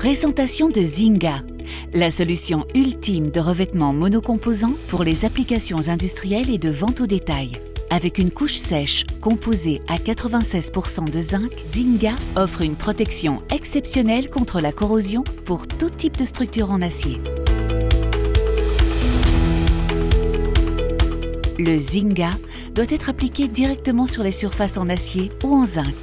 Présentation de Zynga, la solution ultime de revêtement monocomposant pour les applications industrielles et de vente au détail. Avec une couche sèche composée à 96% de zinc, Zynga offre une protection exceptionnelle contre la corrosion pour tout type de structure en acier. Le Zynga doit être appliqué directement sur les surfaces en acier ou en zinc.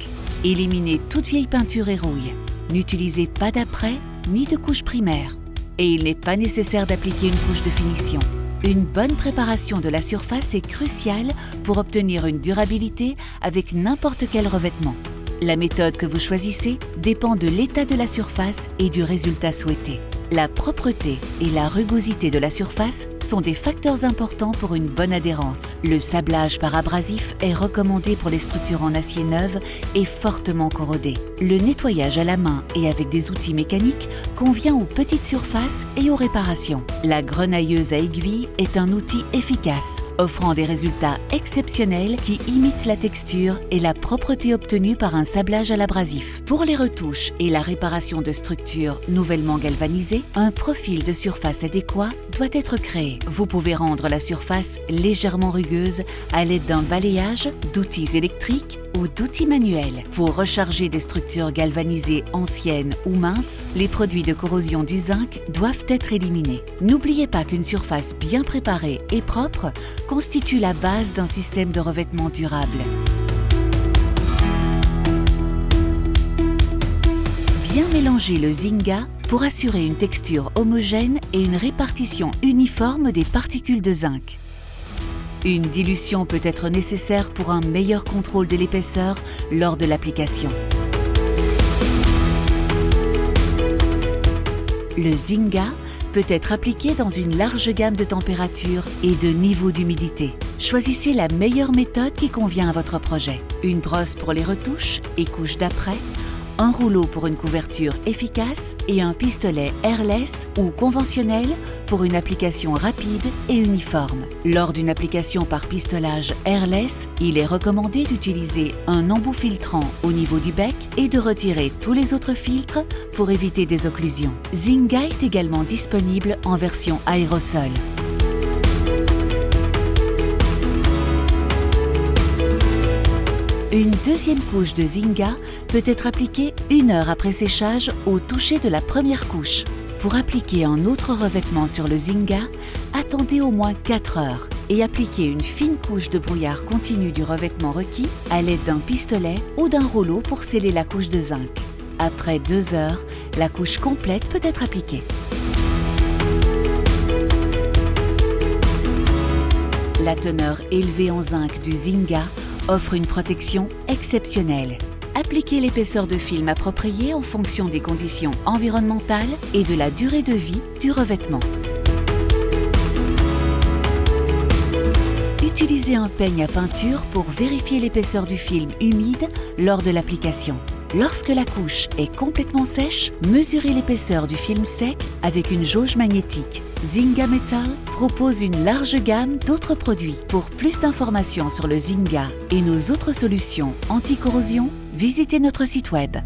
Éliminez toute vieille peinture et rouille. N'utilisez pas d'apprêt ni de couche primaire. Et il n'est pas nécessaire d'appliquer une couche de finition. Une bonne préparation de la surface est cruciale pour obtenir une durabilité avec n'importe quel revêtement. La méthode que vous choisissez dépend de l'état de la surface et du résultat souhaité. La propreté et la rugosité de la surface sont des facteurs importants pour une bonne adhérence. Le sablage par abrasif est recommandé pour les structures en acier neuves et fortement corrodées. Le nettoyage à la main et avec des outils mécaniques convient aux petites surfaces et aux réparations. La grenailleuse à aiguille est un outil efficace, offrant des résultats exceptionnels qui imitent la texture et la propreté obtenue par un sablage à l'abrasif. Pour les retouches et la réparation de structures nouvellement galvanisées, un profil de surface adéquat doit être créé. Vous pouvez rendre la surface légèrement rugueuse à l'aide d'un balayage, d'outils électriques ou d'outils manuels. Pour recharger des structures galvanisées anciennes ou minces, les produits de corrosion du zinc doivent être éliminés. N'oubliez pas qu'une surface bien préparée et propre constitue la base d'un système de revêtement durable. Bien mélanger le Zynga pour assurer une texture homogène et une répartition uniforme des particules de zinc. Une dilution peut être nécessaire pour un meilleur contrôle de l'épaisseur lors de l'application. Le Zynga peut être appliqué dans une large gamme de températures et de niveaux d'humidité. Choisissez la meilleure méthode qui convient à votre projet. Une brosse pour les retouches et couches d'après, un rouleau pour une couverture efficace et un pistolet airless ou conventionnel pour une application rapide et uniforme. Lors d'une application par pistolage airless, il est recommandé d'utiliser un embout filtrant au niveau du bec et de retirer tous les autres filtres pour éviter des occlusions. Zynga est également disponible en version aérosol. Une deuxième couche de Zynga peut être appliquée 1 heure après séchage au toucher de la première couche. Pour appliquer un autre revêtement sur le Zynga, attendez au moins 4 heures et appliquez une fine couche de brouillard continu du revêtement requis à l'aide d'un pistolet ou d'un rouleau pour sceller la couche de zinc. Après 2 heures, la couche complète peut être appliquée. La teneur élevée en zinc du Zynga offre une protection exceptionnelle. Appliquez l'épaisseur de film appropriée en fonction des conditions environnementales et de la durée de vie du revêtement. Utilisez un peigne à peinture pour vérifier l'épaisseur du film humide lors de l'application. Lorsque la couche est complètement sèche, mesurez l'épaisseur du film sec avec une jauge magnétique. Zynga Metal propose une large gamme d'autres produits. Pour plus d'informations sur le Zynga et nos autres solutions anti-corrosion, visitez notre site web.